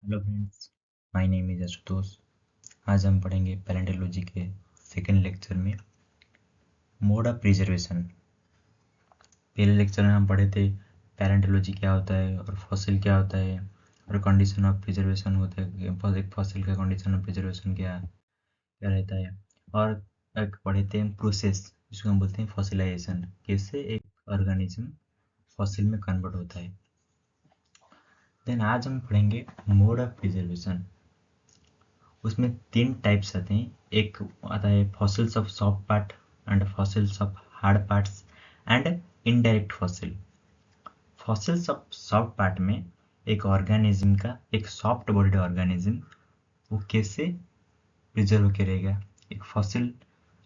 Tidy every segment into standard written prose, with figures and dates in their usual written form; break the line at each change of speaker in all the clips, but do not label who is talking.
Hello friends, my name is Ashutosh. आज हम पढ़ेंगे पैलेंटोलॉजी के सेकेंड लेक्चर में मोड ऑफ प्रिजर्वेशन। पहले लेक्चर में हम पढ़े थे पैलेंटोलॉजी क्या होता है और फॉसिल क्या होता है और कंडीशन ऑफ प्रिजर्वेशन होता है, एक फॉसिल का कंडीशन ऑफ प्रिजर्वेशन क्या क्या रहता है। और एक पढ़े थे हम प्रोसेस जिसको हम बोलते हैं फॉसिलाइजेशन, कैसे एक ऑर्गेनिज्म फॉसिल में कन्वर्ट होता है। देन आज हम पढ़ेंगे मोड ऑफ प्रिजर्वेशन। उसमें 3 टाइप्स आते हैं। एक आता है fossils of soft part and fossils of hard parts and indirect fossil. Fossils of soft part में एक ऑर्गेनिज्म का, एक सॉफ्ट बॉडीड ऑर्गेनिज्म, वो कैसे प्रिजर्व होकर रहेगा। एक फॉसिल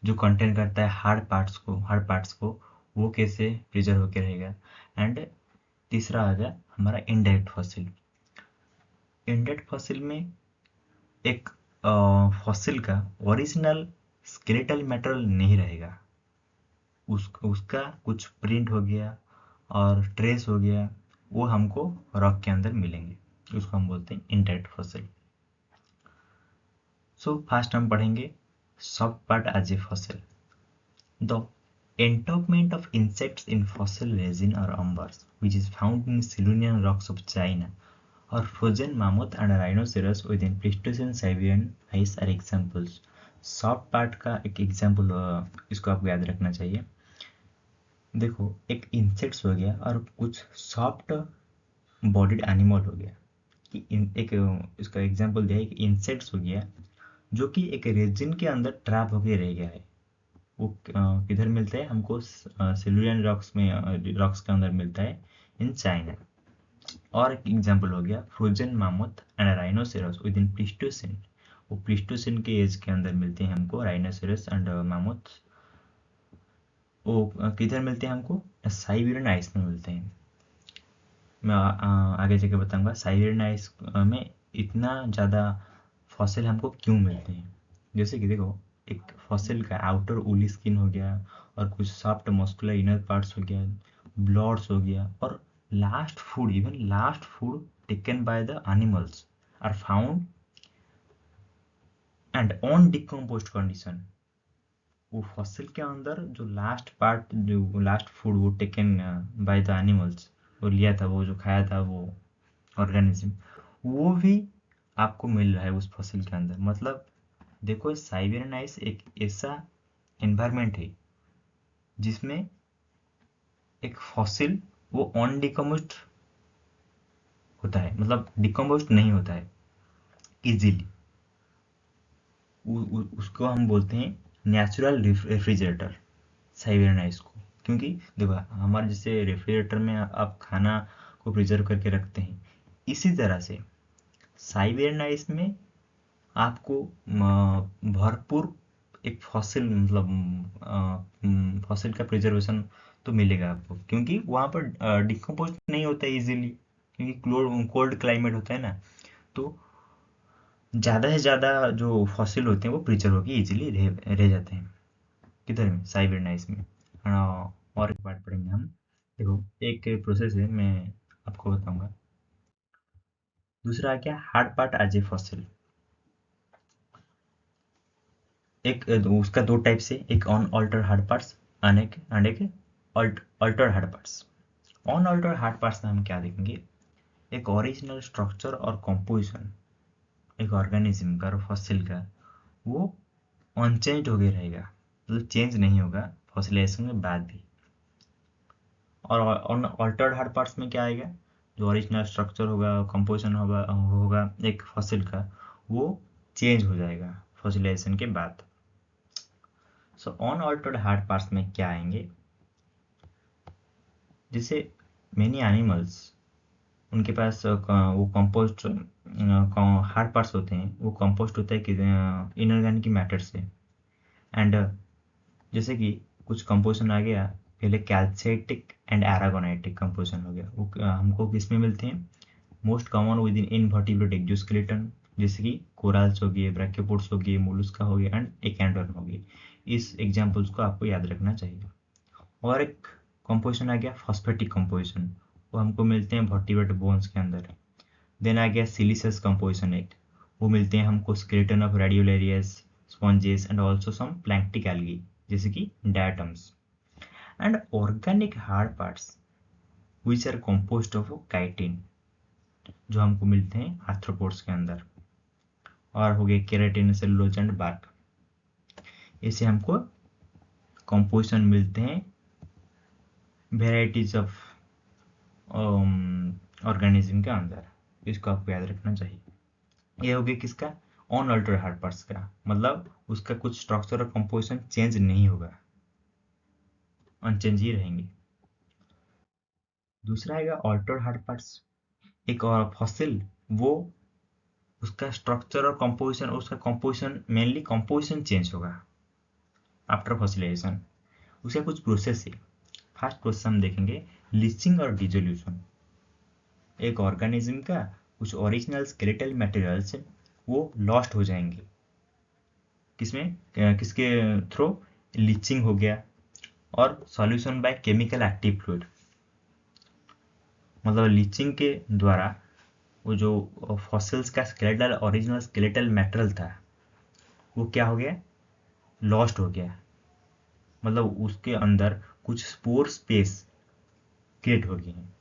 जो कंटेन करता है हार्ड पार्ट्स को वो कैसे प्रिजर्व होकर रहेगा। एंड तीसरा आ गया हमारा इनडायरेक्ट फॉसिल। इनडायरेक्ट फॉसिल में एक फॉसिल का ओरिजिनल स्केलेटल मैटेरियल नहीं रहेगा, उसका कुछ प्रिंट हो गया और ट्रेस हो गया, वो हमको रॉक के अंदर मिलेंगे, उसको हम बोलते हैं इनडायरेक्ट फॉसिल। सो फर्स्ट हम पढ़ेंगे soft part as a fossil. The entombment of insects in fossil resin or umbers, which is found in Silurian rocks of China, or frozen mammoth and rhinoceros within Pleistocene Siberian ice are examples. Soft part का एक example इसको आपको याद रखना चाहिए। देखो, एक insects हो गया और कुछ सॉफ्ट बॉडीड एनिमल हो गया। कि एक इसका एग्जाम्पल दिया है कि इंसेक्ट्स हो गया जो कि एक रेजिन के अंदर ट्रैप होके रह गया है। वो किधर मिलता है हमको? सिल्यूरियन रॉक्स में, रॉक्स के अंदर मिलता है इन चाइना। और एक एग्जाम्पल हो गया frozen mammoth and rhinoceros within Pleistocene. वो प्लीस्टोसिन के एज के अंदर मिलते हैं हमको राइनोसेरस एंड मामोथ। वो किधर मिलते हैं हमको? साइबेरियन आइस में मिलते हैं। मैं आगे जाके बताऊंगा साइबेरियन आइस में इतना ज़्यादा फॉसिल हमको क्यों मिलते हैं। जैसे कि देखो, एक फॉसिल का आउटर वूली स्किन हो गया और कुछ सॉफ्ट मस्कुलर इनर पार्ट्स हो गया, ब्लड्स हो गया, और last food taken by the animals are found and on decomposed condition. वो फॉसिल के अंदर जो लास्ट पार्ट, जो लास्ट फूड वो टेकन बाय द एनिमल्स, वो लिया था, वो जो खाया था वो ऑर्गेनिज्म, वो भी आपको मिल रहा है उस फॉसिल के अंदर। मतलब देखो, साइबेरियन आइस एक ऐसा एनवायरनमेंट है जिसमें एक फॉसिल वो ऑन डिकम्पोज्ड होता है, मतलब डिकम्पोज्ड नहीं होता है इजीली। उसको हम बोलते हैं नेचुरल रेफ्रिजरेटर, साइबेरियन आइस को। क्योंकि देखो, हमारे जैसे रेफ्रिजरेटर में आप खाना को प्रिजर्व करके रखते हैं, इसी तरह से साइबेरियन आइस में आपको भरपूर एक फॉसिल, मतलब फॉसिल का प्रिजर्वेशन तो मिलेगा आपको, क्योंकि वहाँ पर डिकम्पोज नहीं होता है इजीली, क्योंकि कोल्ड क्लाइमेट होता है ना। तो ज़्यादा से ज़्यादा जो फॉसिल होते हैं वो प्रिजर्व होकर इजीली रह जाते हैं। किधर में? साइबेरियन आइस में। और एक बात पढ़ेंगे हम। देखो, एक प्रोसेस है, मैं आपको बताऊंगा। दूसरा क्या? Hard part as a fossil. एक उसका दो टाइप से, एक unaltered hard parts and एक altered hard parts. Unaltered hard parts में हम क्या देखेंगे? एक ओरिजिनल स्ट्रक्चर और कंपोजिशन एक ऑर्गेनिज्म का और फॉसिल का, वो अनचेंज हो गया रहेगा, मतलब चेंज नहीं होगा फॉसिलाइजेशन के बाद भी। और ऑन ऑल्टर्ड हार्ड पार्ट्स में क्या आएगा? जो ओरिजिनल स्ट्रक्चर होगा, कंपोजिशन होगा एक फॉसिल का, वो चेंज हो जाएगा फॉसिलाइजेशन के बाद। So on altered hard parts में क्या आएंगे? जैसे मेनी एनिमल्स, उनके पास वो कंपोस्ट हार्ड पार्ट्स होते हैं, वो कंपोस्ट होता है कि इनऑर्गेनिक मैटर से। एंड जैसे कि कुछ कंपोजिशन आ गया, पहले कैल्साइटिक एंड एरागोनाइटिक कंपोजिशन हो गया, वो हमको किस में मिलते हैं? Most common with in invertebrate exoskeleton, जैसे कि कोरल्स हो गए, ब्रैकियोपोड्स हो गए, मोलस्का हो गया एंड एकेंड्रन हो गए। इस एग्जाम्पल्स को आपको याद रखना चाहिए। और एक कंपोजिशन आ गया फॉस्फेटिक कंपोजिशन, वो हमको मिलते हैं वर्टिब्रेट बोन्स के अंदर। देन आ गया सिलिशियस कंपोजिशन एक, वो मिलते हैं हमको skeleton of radiolarians, sponges and also some planktic algae जैसे कि diatoms, and organic hard parts which are composed of chitin जो हमको मिलते हैं आर्थ्रोपोड्स के अंदर, और हो गए केराटिन, सेलुलोज एंड बार्क। इसे हमको कंपोजिशन मिलते हैं वेराइटीज ऑफ ऑर्गेनिज्म के अंदर, इसको आपको याद रखना चाहिए। ये हो गया किसका, अनअल्टर्ड हार्ड पार्ट्स का, मतलब उसका कुछ स्ट्रक्चर और कंपोजिशन चेंज नहीं होगा, अनचेंज ही रहेंगे। दूसरा आएगा अल्टर्ड हार्ड पार्ट्स। एक और फॉसिल, वो उसका स्ट्रक्चर और कंपोजिशन, उसका कंपोजिशन मेनली कंपोजिशन चेंज होगा आफ्टर फॉसिलाइजेशन। उसका कुछ प्रोसेस है। फर्स्ट प्रोसेस हम देखेंगे लीचिंग और डिसोल्यूशन। एक ऑर्गेनिज्म का कुछ ओरिजिनल स्केलेटल मटेरियल्स वो लॉस्ट हो जाएंगे, किसमें, किसके थ्रू, लीचिंग हो गया, और solution by chemical active fluid, मतलब लीचिंग के द्वारा वो जो फॉसिल्स का स्केलेटल ओरिजिनल स्केलेटल मटेरियल था वो क्या हो गया, लॉस्ट हो गया, मतलब उसके अंदर कुछ स्पोर स्पेस क्रिएट हो गई हैं,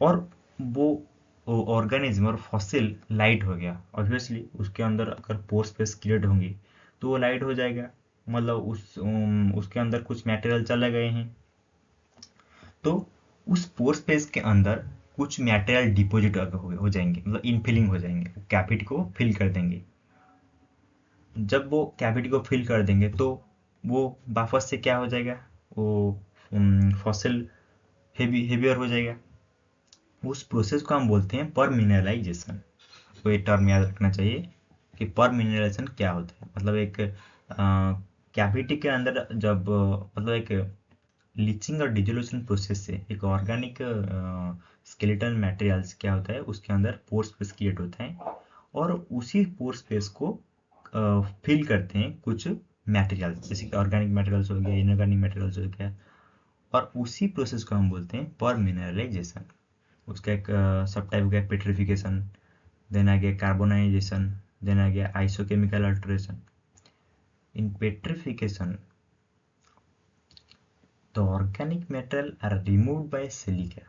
और वो ऑर्गेनिज्म और फॉसिल लाइट हो गया। ऑब्वियसली उसके अंदर अगर पोर स्पेस क्रिएट होंगी तो वो लाइट हो जाएगा, मतलब उसके अंदर कुछ मटेरियल चले गए हैं, तो उस पोर स्पेस के अंदर कुछ मटेरियल डिपॉजिट हो जाएंगे, मतलब इनफिलिंग हो जाएंगे, कैविटी को फिल कर देंगे। जब वो कैविटी को फिल कर देंगे तो वो वापस से क्या हो जाएगा, वो फॉसिल हेवियर हो जाएगा। उस प्रोसेस को हम बोलते हैं पर मिनरलाइजेशन। तो ये टर्म याद रखना चाहिए कि पर मिनरलाइजेशन क्या होता है, मतलब एक कैविटी के अंदर जब मतलब एक लीचिंग और डिसोल्यूशन प्रोसेस से एक ऑर्गेनिक स्केलेटल मटेरियल्स क्या होता है, उसके अंदर पोर स्पेस क्रिएट होता है, और उसी पोर स्पेस को फिल करते हैं कुछ मटेरियल्स, जैसे कि ऑर्गेनिक मटेरियल्स हो गया, इनऑर्गेनिक मटेरियल्स हो गया, और उसी प्रोसेस को हम बोलते हैं पर मिनरलाइजेशन। उसका एक सब टाइप हो गया पेट्रिफिकेशन, देन आ गया कार्बोनाइजेशन, देन आ गया isochemical alteration. In petrification the organic material are removed by silica,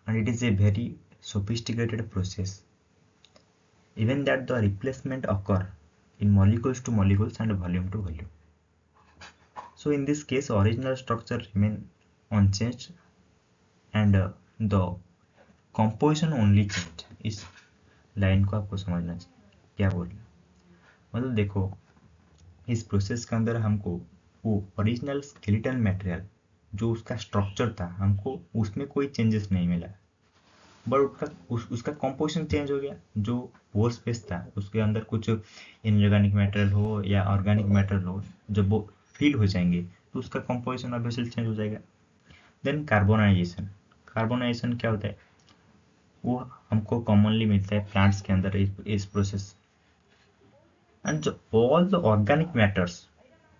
and it is a very sophisticated process, even that the replacement occur in molecules to molecules and volume to volume. So in this case original structure remain unchanged, and the composition only change। इस line को आपको समझना चाहिए क्या बोल रहे हैं, मतलब देखो इस प्रोसेस के अंदर हमको वो ओरिजिनल स्केलेटल मटेरियल जो उसका स्ट्रक्चर था हमको उसमें कोई चेंजेस नहीं मिला, बट उसका कॉम्पोजिशन चेंज हो गया। जो पोर स्पेस था उसके अंदर कुछ इनऑर्गेनिक मटेरियल हो या ऑर्गेनिक मटेरियल हो, जब वो फिल हो जाएंगे तो उसका कॉम्पोजिशन ऑब्वियसली चेंज हो जाएगा। Then carbonisation. कार्बोनाइजेशन क्या होता है, वो हमको कॉमनली मिलता है प्लांट्स के अंदर इस प्रोसेस, एंड जो all the organic matters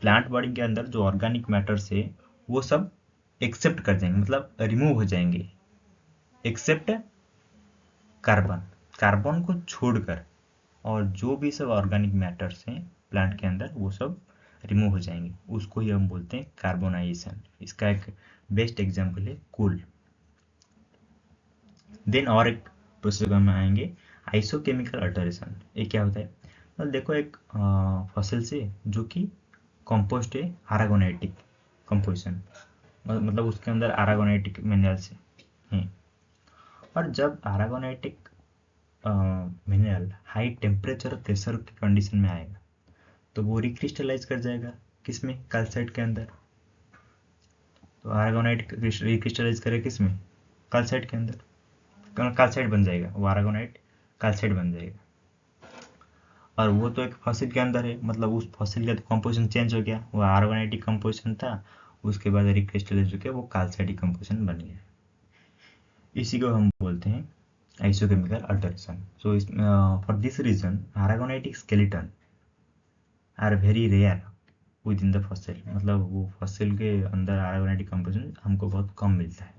plant body के अंदर जो ऑर्गेनिक मैटर्स है वो सब एक्सेप्ट कर जाएंगे, मतलब रिमूव हो जाएंगे, एक्सेप्ट कार्बन, कार्बन को छोड़कर, और जो भी सब ऑर्गेनिक मैटर्स हैं प्लांट के अंदर वो सब रिमूव हो जाएंगे, उसको ही हम बोलते हैं कार्बोनाइजेशन। इसका एक बेस्ट एग्जांपल है कोल। देन और एक प्रोसेस में आएंगे आइसोकेमिकल अल्टरेशन। ये क्या होता है, तो देखो एक फॉसिल से जो कि कंपोस्ट है आरागोनाइटिक कंपोजिशन, मतलब उसके अंदर आरागोनाइटिक मिनरल्स हैं, और जब आरागोनाइटिक मिनरल हाई टेम्परेचर और प्रेशर की कंडीशन में आएगा तो वो रिक्रिस्टलाइज कर जाएगा, किसमें, कैल्साइट के अंदर। तो आरागोनाइट रिक्रिस्टलाइज करे किसमें, कैल्साइट के अंदर, कैल्साइट बन जाएगा, वो आरागोनाइट कैल्साइट बन जाएगा। और वो तो एक फॉसिल के अंदर है, मतलब उस फॉसिल का तो कंपोजिशन चेंज हो गया, वो आरागोनाइटिक कंपोजिशन था, उसके बाद रिक्रिस्टलाइज होकर वो कैल्साइटिक कंपोजिशन बन गया। इसी को हम बोलते हैं isochemical alteration. So for this reason aragonitic skeleton are very rare within the fossil, मतलब वो फॉसिल के अंदर आरागोनाइटिक कंपोजिशन हमको बहुत कम मिलता है।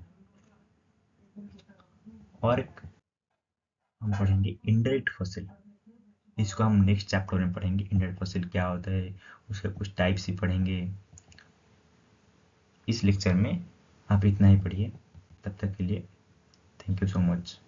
और एक हम पढ़ेंगे इनडायरेक्ट फॉसिल। इसको हम नेक्स्ट चैप्टर में पढ़ेंगे, इनडायरेक्ट फॉसिल क्या होता है, उसके कुछ टाइप्स ही पढ़ेंगे। इस लेक्चर में आप इतना ही पढ़िए। तब तक के लिए थैंक यू सो मच।